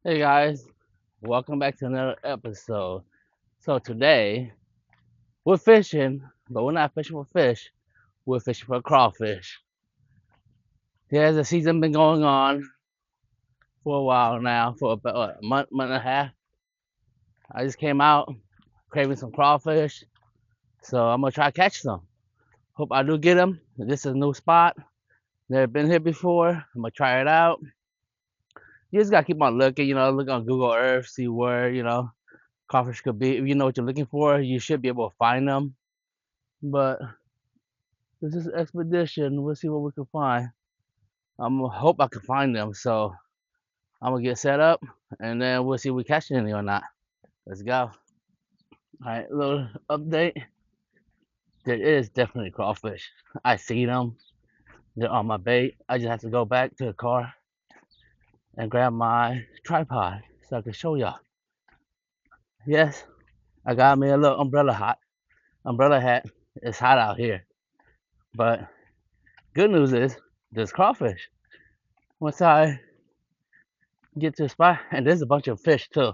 Hey guys, welcome back to another episode. So today we're fishing, but we're not fishing for fish. We're fishing for crawfish. Yeah, the season been going on for a while now, for about a month and a half. I just came out craving some crawfish, so I'm gonna try to catch some. Hope I do get them. This is a new spot. Never been here before. I'm gonna try it out. You just gotta keep on looking, look on Google Earth, see where crawfish could be. If you know what you're looking for, you should be able to find them. But this is expedition. We'll see what we can find. I'm gonna hope I can find them. So I'm gonna get set up, and then we'll see if we catch any or not. Let's go. All right, little update. There is definitely crawfish. I see them. They're on my bait. I just have to go back to the car and grab my tripod so I can show y'all. Yes, I got me a little umbrella hat. It's hot out here, but good news is there's crawfish. Once I get to the spot, and there's a bunch of fish too,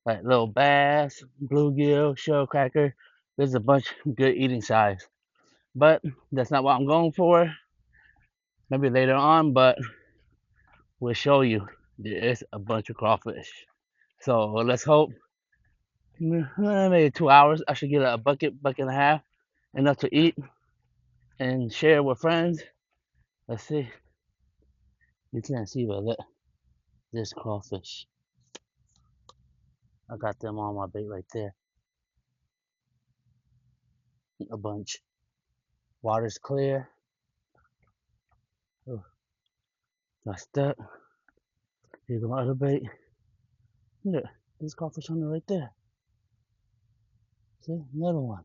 like little bass, bluegill, shell cracker. There's a bunch good eating size, but that's not what I'm going for. Maybe later on, but we'll show you there is a bunch of crawfish. So let's hope maybe 2 hours. I should get a bucket and a half, enough to eat and share with friends. Let's see. You can't see, but look, there's crawfish. I got them on my bait right there. A bunch. Water's clear. Oh, that's that. Here's my other bait. Look, there's crawfish on there right there. See, another one.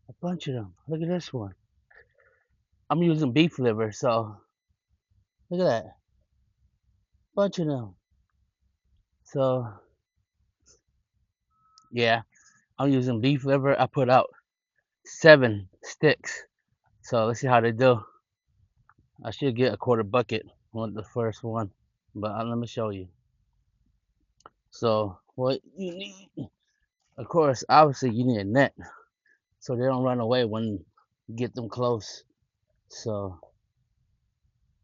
A bunch of them. Look at this one. I'm using beef liver, so look at that. Bunch of them. So yeah, I'm using beef liver. I put out 7 sticks. So let's see how they do. I should get a quarter bucket on the first one, but let me show you. So what you need, of course, obviously you need a net so they don't run away when you get them close. So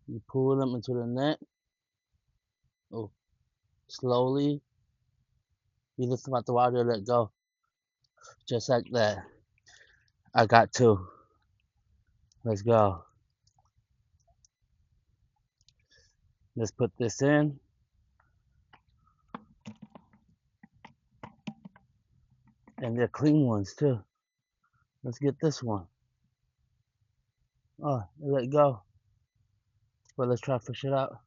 you pull them into the net. Oh, slowly. You lift them out the water, let go. Just like that. I got 2. Let's go. Let's put this in. And they're clean ones too. Let's get this one. Oh, let go. But let's try to fish it out.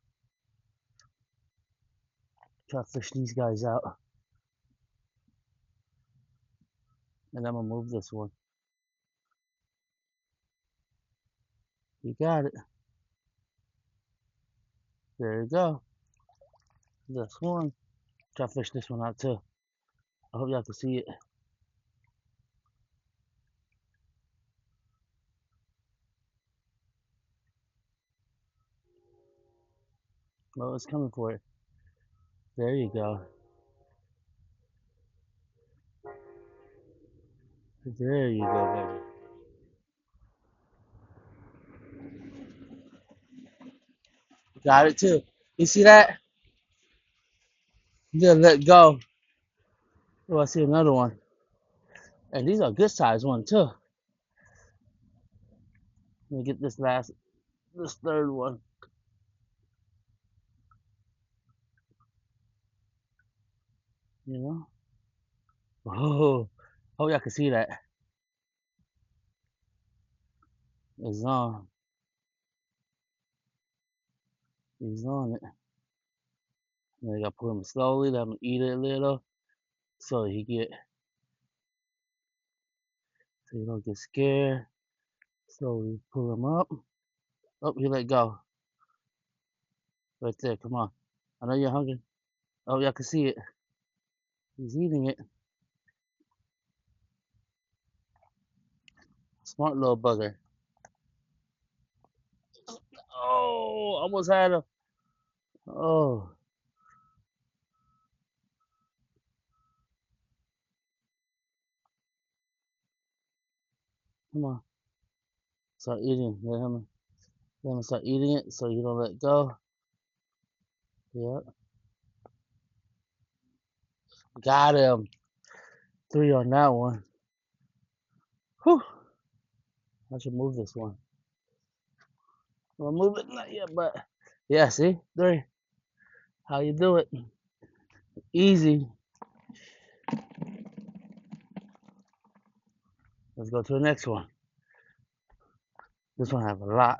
Try to fish these guys out. And I'm gonna move this one. You got it. There you go. This one. Try to fish this one out too. I hope y'all can see it. Oh, it's coming for it. There you go. There you go, baby. Got it too. You see that? Just let go. Oh, I see another one. And these are good sized ones too. Let me get this third one. You know? Oh, hope y'all can see that. It's on. He's on it. And I gotta put him slowly, let him eat it a little, so so he don't get scared. Slowly pull him up. Oh, he let go. Right there, come on. I know you're hungry. Oh, y'all can see it. He's eating it. Smart little bugger. Oh, almost had him. Oh, Come on. Start eating. Let him start eating it so you don't let go. Yep. Got him. 3 on that one. Whew. I should move this one. Well, move it not yet, but yeah, see? 3. How you do it? Easy. Let's go to the next one. This one have a lot.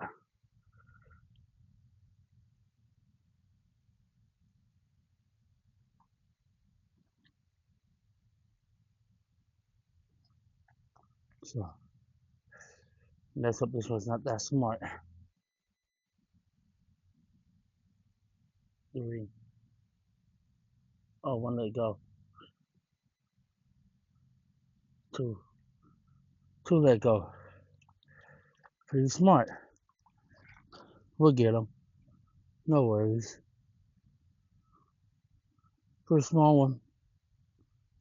So let's hope this one's not that smart. 3. Oh, 1 let go. 2. 2 let go. Pretty smart. We'll get them. No worries. Pretty small one.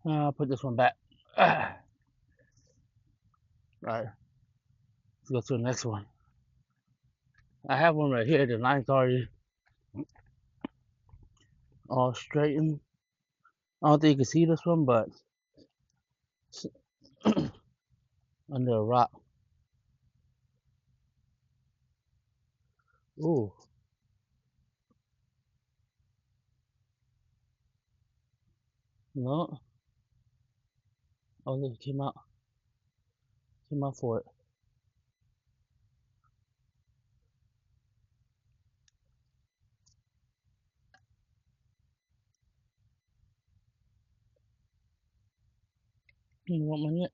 I'll put this one back. All right. Let's go to the next one. I have one right here. The line's already all straightened. I don't think you can see this one, but under a rock. Ooh. No. Oh, look, it came out. Came out for it. You want one yet?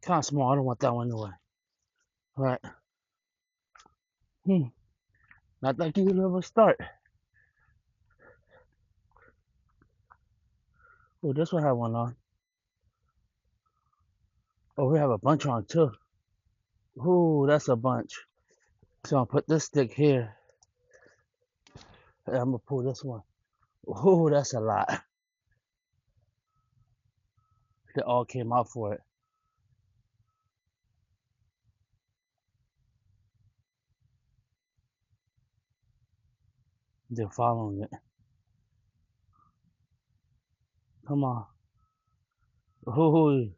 Kind of small. I don't want that one anyway. All right. Not that good of a start. Oh, this one have one on. Oh, we have a bunch on too. Ooh, that's a bunch. So I'll put this stick here. And I'm gonna pull this one. Ooh, that's a lot. They all came out for it. They're following it. Come on. Ooh,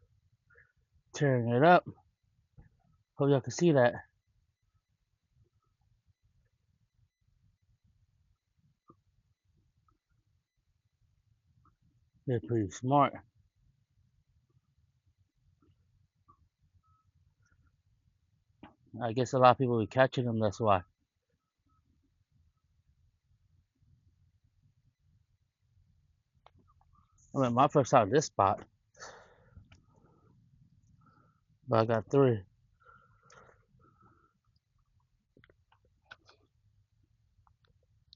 tearing it up. Hope y'all can see that. They're pretty smart. I guess a lot of people be catching them, that's why. I mean, my first time this spot, but I got 3.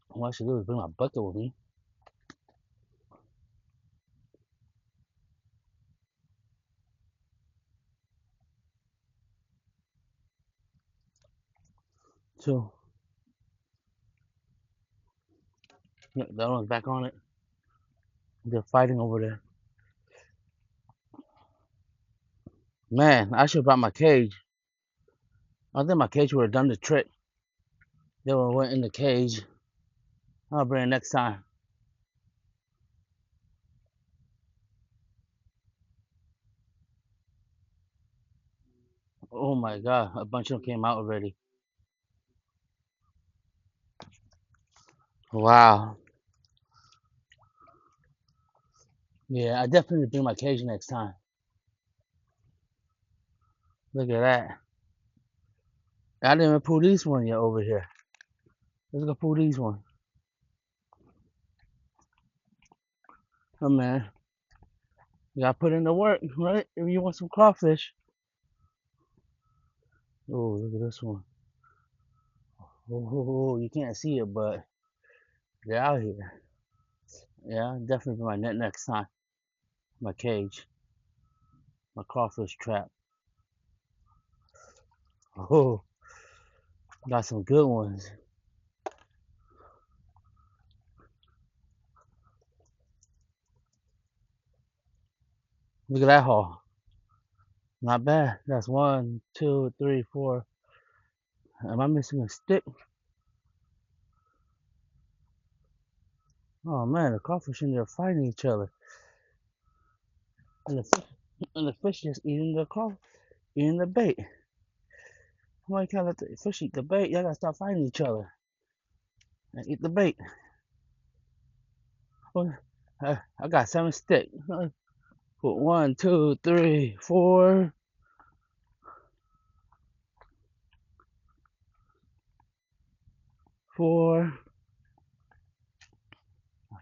What I should do is bring my bucket with me. So, yeah, that one's back on it. They're fighting over there. Man, I should have brought my cage. I think my cage would have done the trick. They would have went in the cage. I'll bring it next time. Oh my god, a bunch of them came out already. Wow. Yeah, I definitely bring my cage next time. Look at that. I didn't even pull these one yet over here. Let's go pull these one. Oh man, you gotta put in the work, right? If you want some crawfish. Oh, look at this one. Oh, you can't see it, but they're out here. Yeah, definitely put my net next time. My cage, my crawfish trap. Oh, got some good ones. Look at that haul. Not bad. That's one, two, three, four. Am I missing a stick? Oh man, the crawfish in there fighting each other, and the fish just eating the eating the bait. Why can't let the fish eat the bait? Y'all gotta stop fighting each other and eat the bait. Well, I got 7 sticks. Put one, two, three, four, four.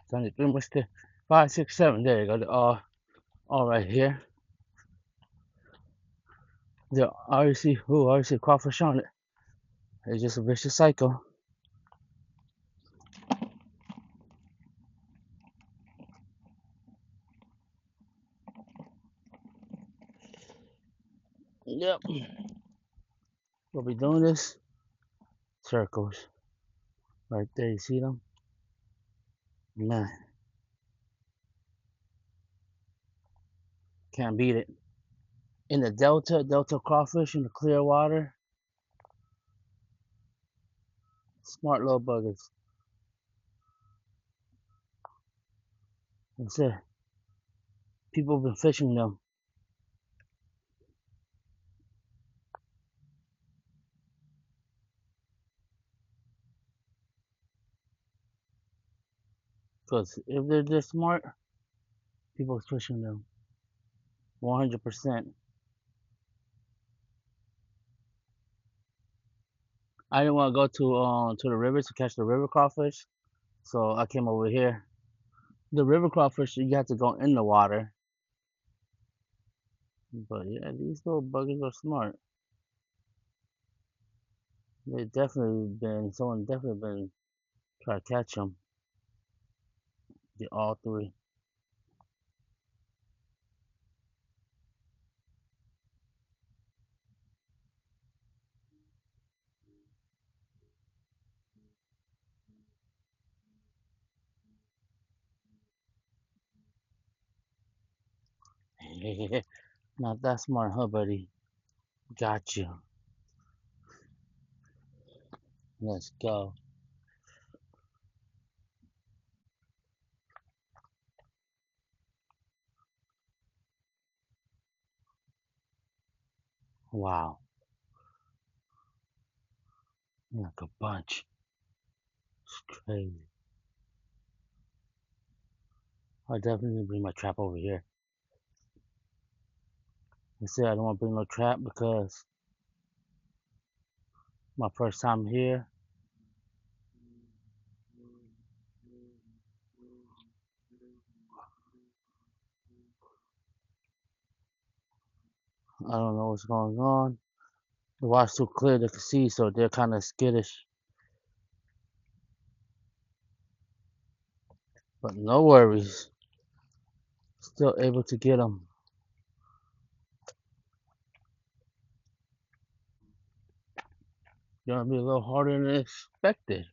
It's only 3 more sticks. 5, 6, 7. There you go. They're all right here. There, I already see crawfish on it. It's just a vicious cycle. Yep. We'll be doing this circles right there. You see them? Man, can't beat it. In the delta crawfish in the clear water, smart little buggers. That's it. People have been fishing them because if they're this smart, people are fishing them 100%. I didn't want to go to the river to catch the river crawfish, so I came over here. The river crawfish, you have to go in the water, but yeah, these little buggers are smart. Someone definitely been trying to catch them. Get all three. Not that smart, huh, buddy? Got you. Let's go. Wow, like a bunch. It's crazy. I definitely need to bring my trap over here. I said I don't want to bring no trap because my first time here. I don't know what's going on. The water's too clear they can see, so they're kind of skittish. But no worries. Still able to get them. Gonna be a little harder than expected.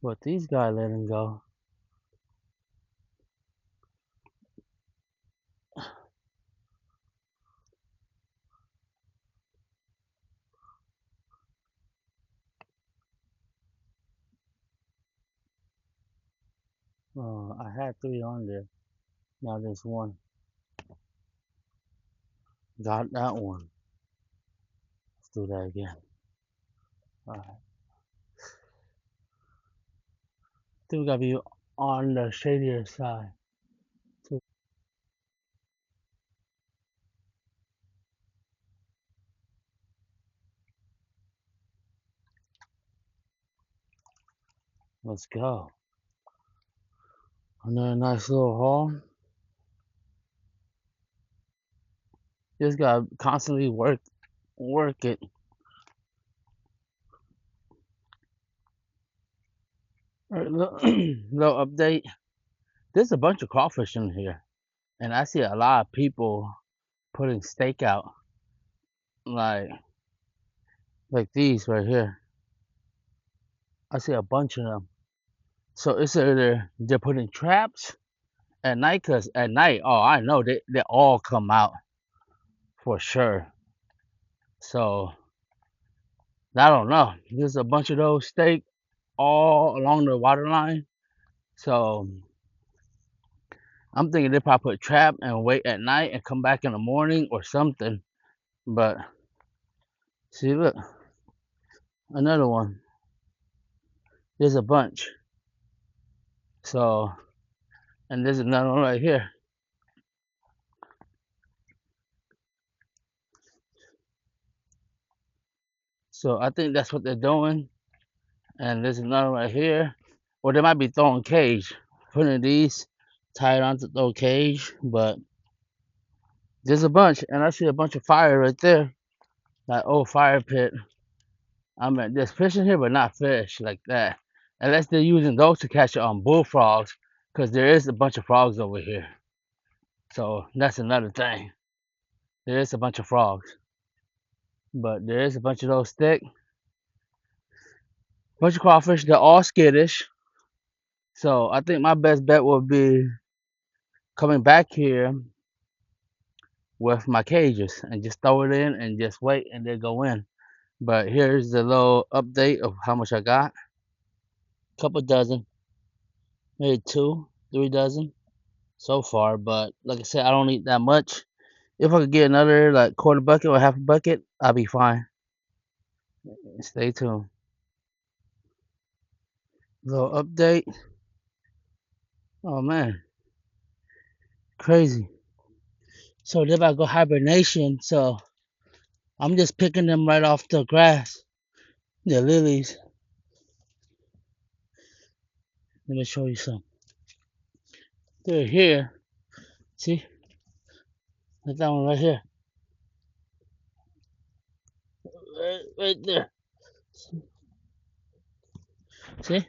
But these guys letting go. I had 3 on there. Now there's one. Got that one. Let's do that again. Alright. I think we gotta be on the shadier side. Let's go. Another nice little haul. Just gotta constantly work it. Alright, little update. There's a bunch of crawfish in here, and I see a lot of people putting steak out, like these right here. I see a bunch of them. So it's either they're putting traps at night, because at night, oh, I know they all come out for sure. So I don't know. There's a bunch of those steak all along the water line. So I'm thinking they probably put a trap and wait at night and come back in the morning or something. But see, look, another one. There's a bunch. So, and there's another one right here. So I think that's what they're doing. And there's another one right here. Or they might be throwing cage. Putting these tied on to throw cage. But there's a bunch. And I see a bunch of fire right there. That old fire pit. I mean, there's fish in here, but not fish like that. Unless they're using those to catch bullfrogs. Because there is a bunch of frogs over here. So that's another thing. There is a bunch of frogs. But there is a bunch of those thick. Bunch of crawfish. They're all skittish. So I think my best bet would be coming back here with my cages and just throw it in and just wait and then go in. But here's the little update of how much I got. Couple dozen, maybe 2, 3 dozen so far. But like I said, I don't eat that much. If I could get another like quarter bucket or half a bucket, I'll be fine. Stay tuned. Little update. Oh man, crazy. So they're about to go hibernation. So I'm just picking them right off the grass. The lilies. Let me show you some. They're here. See? Like that one right here. Right there. See?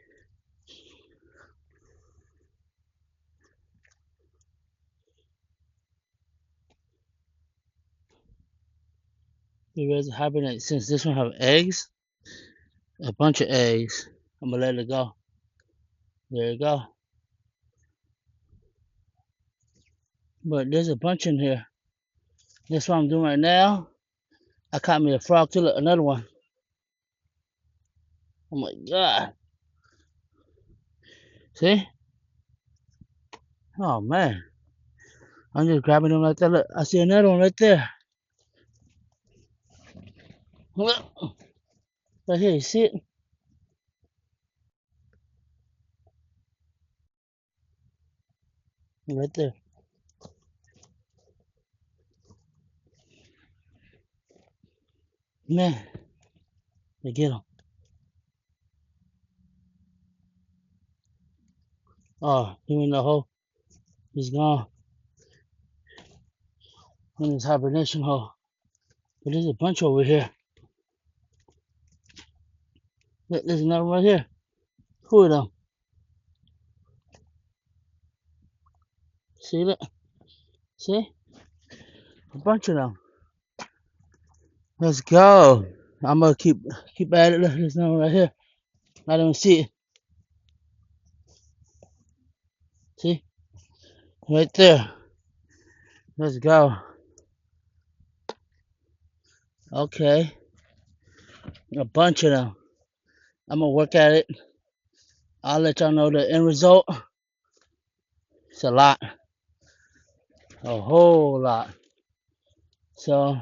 They're ready to hibernate. Since this one have eggs, a bunch of eggs, I'm gonna let it go. There you go. But there's a bunch in here. That's what I'm doing right now. I caught me a frog too. Look, another one. Oh my god. See? Oh man. I'm just grabbing them like that. Look, I see another one right there. Look. Right here, you see it? Right there. Man. They get him. Oh, he in the hole. He's gone. In his hibernation hole. But there's a bunch over here. Look, there's another one right here. Who of them? See that? See? A bunch of them. Let's go. I'm gonna keep at it. Look, there's another one right here. I don't see it. See? Right there. Let's go. Okay. A bunch of them. I'm gonna work at it. I'll let y'all know the end result. It's a lot. A whole lot. So,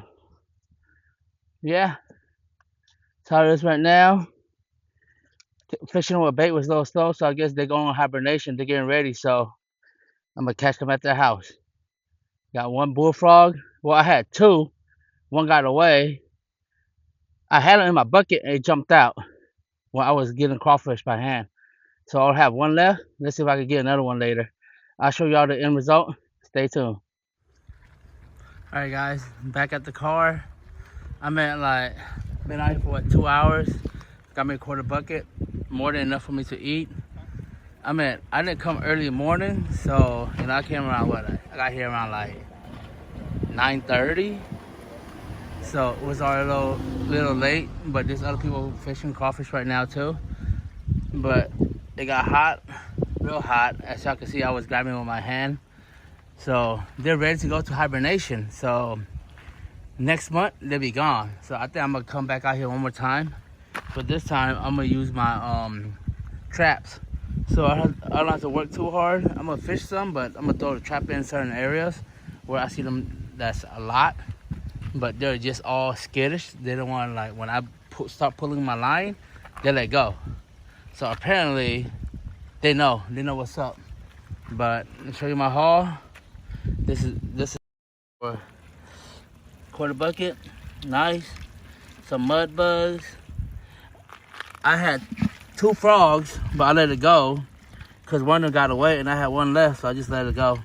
yeah. That's how it is right now. Fishing with bait was a little slow, so I guess they're going on hibernation. They're getting ready, so I'm gonna catch them at their house. Got one bullfrog. Well, I had 2. One got away. I had it in my bucket and it jumped out when I was getting crawfish by hand. So I'll have one left. Let's see if I can get another one later. I'll show y'all the end result. Stay tuned. Alright guys, I'm back at the car. I'm at like, been out here for what, 2 hours. Got me a quarter bucket. More than enough for me to eat. I didn't come early morning, so I came around I got here around like 9:30. So it was already a little late, but there's other people fishing crawfish right now too. But it got hot, real hot. As y'all can see, I was grabbing with my hand. So they're ready to go to hibernation. So next month they'll be gone. So I think I'm gonna come back out here one more time, but this time I'm gonna use my traps. So I don't have to work too hard. I'm gonna fish some, but I'm gonna throw the trap in certain areas where I see them. That's a lot, but they're just all skittish. They don't want, like, when I start pulling my line, they let go. So apparently they know what's up. But let me show you my haul. This is for quarter bucket, nice. Some mud bugs. I had 2 frogs, but I let it go because one of them got away and I had one left, so I just let it go.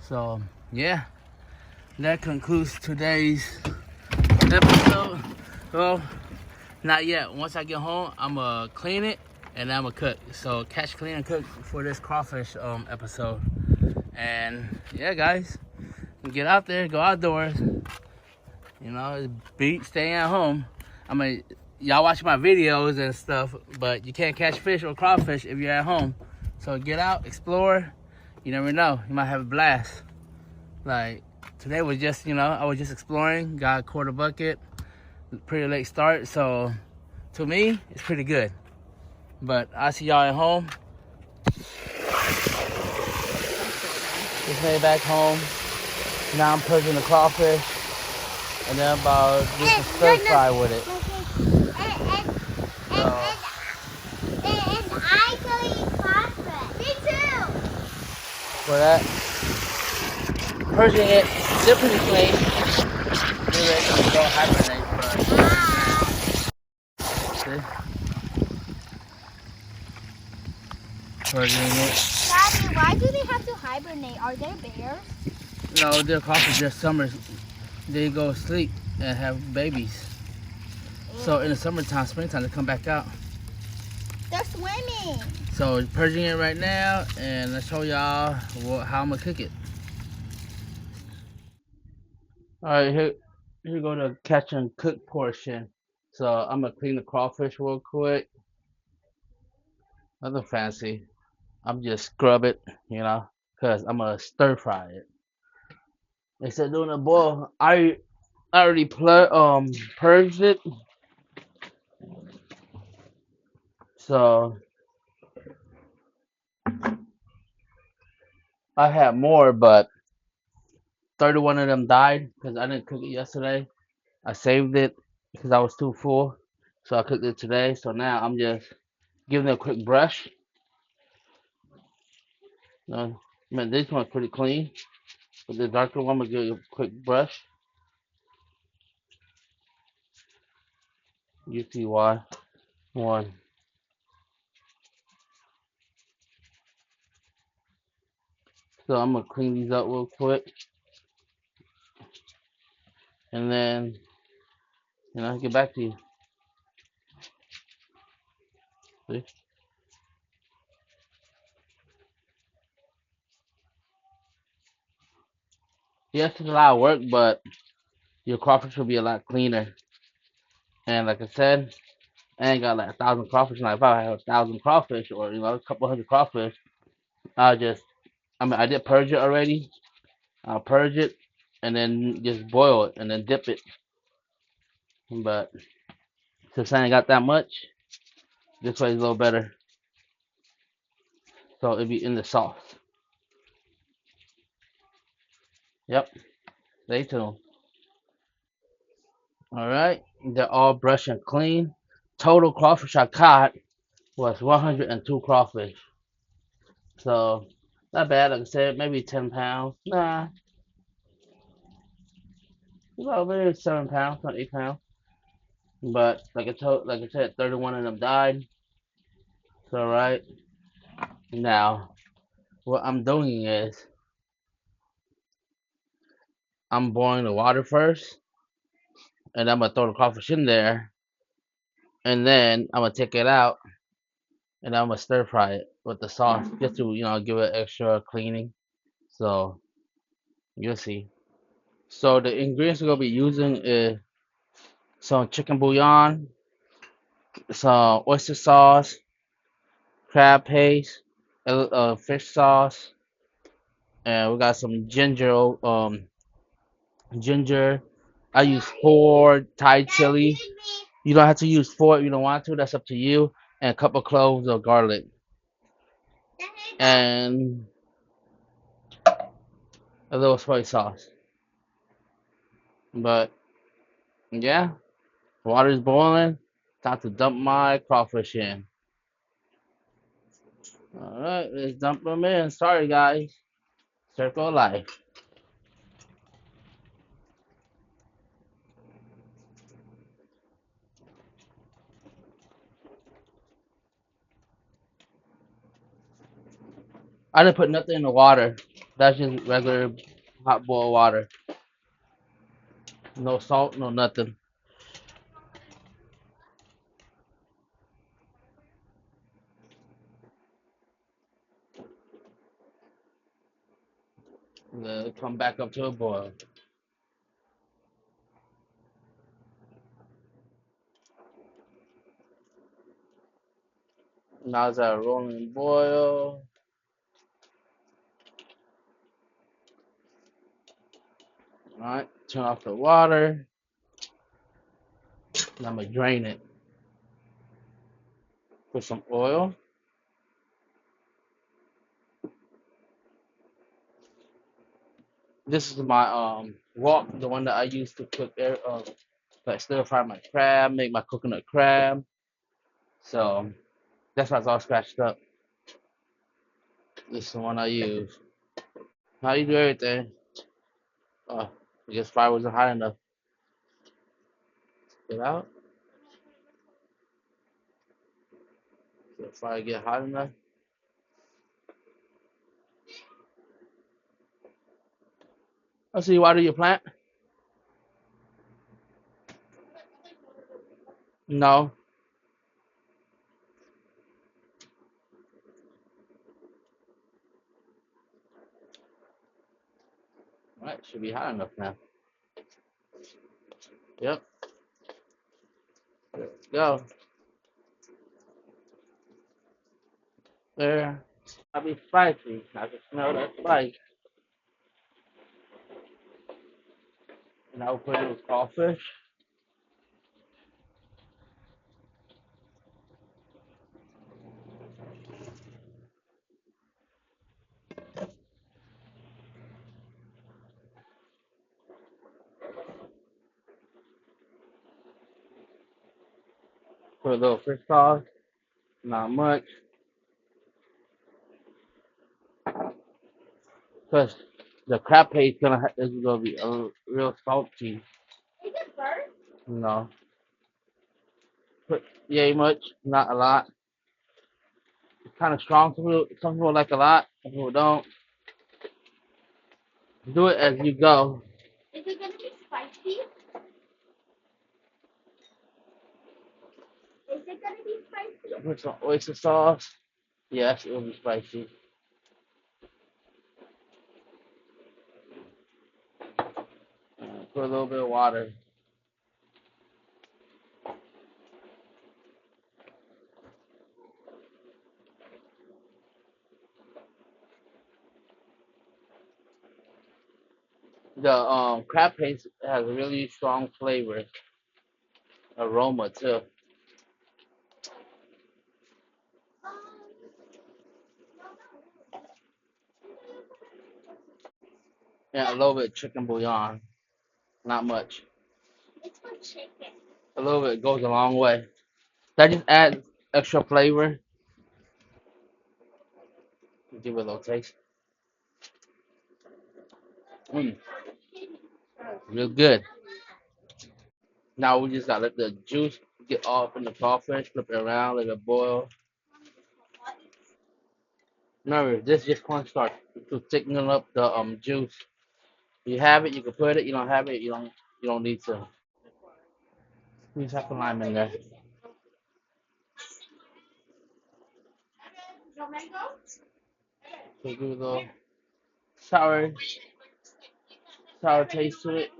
So yeah, that concludes today's episode. Well, not yet. Once I get home, I'm gonna clean it and I'm gonna cook. So catch, clean, and cook for this crawfish episode. And yeah, guys, get out there, go outdoors. You know, beat staying at home. I mean, y'all watch my videos and stuff, but you can't catch fish or crawfish if you're at home. So get out, explore. You never know, you might have a blast. Like today was just, I was just exploring, got a quarter bucket, pretty late start. So to me, it's pretty good. But I'll see y'all at home. Just made back home. Now I'm purging the crawfish. And then about do some stir fry with it. And I can eat crawfish. Me too. For that, purging it, they're pretty clean. They're ready to go hibernate. See? Purging it. Daddy, why do they have to hibernate? Are they bears? No, they're crawfish. They're summers. They go sleep and have babies. So in the summertime, springtime, they come back out. They're swimming. So purging it right now, and let's show y'all how I'm gonna cook it. All right, here go the catch and cook portion. So I'm gonna clean the crawfish real quick. Nothing fancy. I'm just scrub it, cause I'm gonna stir fry it. Instead of doing a boil, I already purged it. So I had more, but 31 of them died because I didn't cook it yesterday. I saved it because I was too full. So I cooked it today. So now I'm just giving it a quick brush. I mean, this one's pretty clean. But the darker one, I'm going to give it a quick brush. You see why. One. So I'm going to clean these up real quick. And then, get back to you. See? Yes, it's a lot of work, but your crawfish will be a lot cleaner. And like I said, I ain't got like 1,000 crawfish. Like if I had 1,000 crawfish or a couple hundred crawfish, I did purge it already. I'll purge it and then just boil it and then dip it. But since I ain't got that much, this way is a little better. So it'll be in the sauce. Yep. Stay tuned. Alright. They're all brushed and clean. Total crawfish I caught was 102 crawfish. So not bad, like I said, maybe 10 pounds. Nah. About maybe 7 pounds, not 8 pounds. But like I said, 31 of them died. So right now, what I'm doing is I'm boiling the water first, and I'm gonna throw the crawfish in there, and then I'm gonna take it out, and I'm gonna stir fry it with the sauce just to give it extra cleaning. So you'll see. So the ingredients we're gonna be using is some chicken bouillon, some oyster sauce, crab paste, fish sauce, and we got some ginger. I use 4 Thai chili. You don't have to use 4 if you don't want to. That's up to you. And a couple cloves of garlic and a little soy sauce. But yeah, water's boiling. Time to dump my crawfish in. All right, let's dump them in. Sorry, guys. Circle of life. I didn't put nothing in the water. That's just regular hot boiled water. No salt, no nothing. Let it come back up to a boil. Now it's at a rolling boil. All right, turn off the water. And I'm gonna drain it. Put some oil. This is my wok, the one that I use to cook like stir fry my crab, make my coconut crab. So that's why it's all scratched up. This is the one I use. How you do everything? Oh, I guess fire wasn't hot enough. Get out. Did the fire get hot enough? I see you water your plant. No. All right, should be hot enough now. Yep. Let's go. There. I'll be spicy. I can smell that spice. And I'll put in crawfish. Put a little fish sauce. Not much. Because the crab paste is gonna be real salty. No. Put yay much, not a lot. It's kind of strong. Some people like a lot. Some people don't. Do it as you go. Is it gonna be spicy? Is it gonna be spicy? Put some oyster sauce. Yes, it will be spicy. Put a little bit of water. The crab paste has a really strong flavor, aroma too, and a little bit of chicken bouillon. Not much. It's for chicken. A little bit goes a long way. That just adds extra flavor. Give it a little taste. Mm, real good. Now we just gotta let the juice get off in the crawfish, flip it around, let it boil. Remember, this is just cornstarch to thicken up the juice. You have it, you can put it. You don't have it, you don't need to. Squeeze half a lime in there. So give it a little sour, sour taste to it.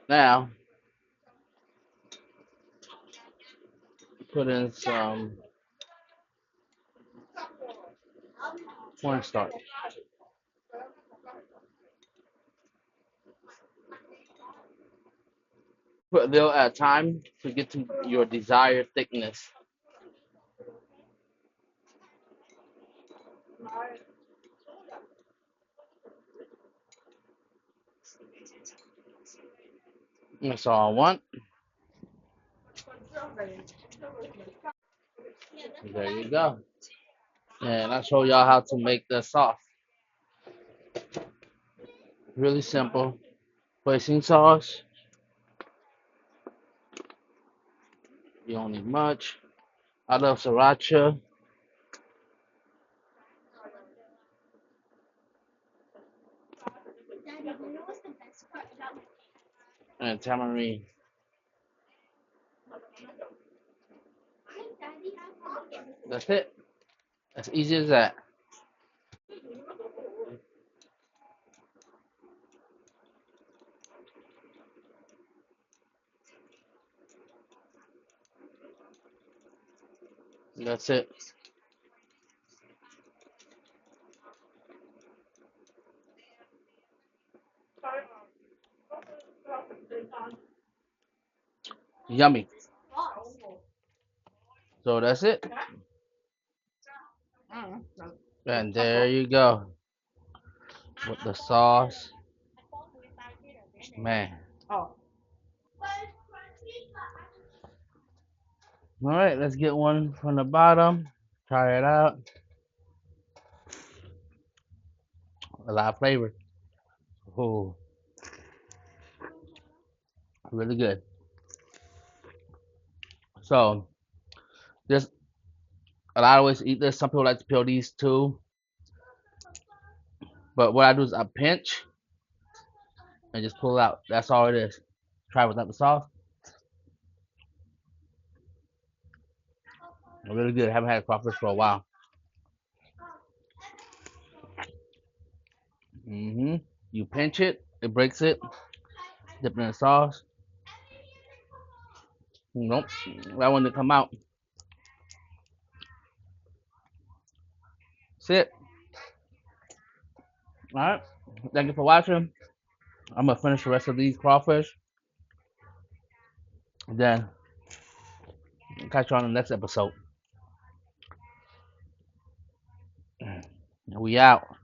Now Put in some cornstarch. Put a little at a time to get to your desired thickness. That's all I want. There you go. And I'll show y'all how to make the sauce. Really simple. Placing sauce. You don't need much. I love sriracha Daddy, you know what's the best part about my and tamarind. Daddy, That's it. As easy as that. That's it. Yummy. So that's it. And there you go. With the sauce. Man. Alright, let's get one from the bottom. Try it out. A lot of flavor. Oh, really good. So, there's a lot of ways to eat this. Some people like to peel these too. But what I do is I pinch and just pull it out. That's all it is. Try it without the sauce. Really good. Haven't had crawfish for a while. You pinch it, it breaks it, dip it in the sauce. Nope, that one didn't come out. That's it. All right. Thank you for watching. I'm gonna finish the rest of these crawfish. Then catch you on the next episode. We out.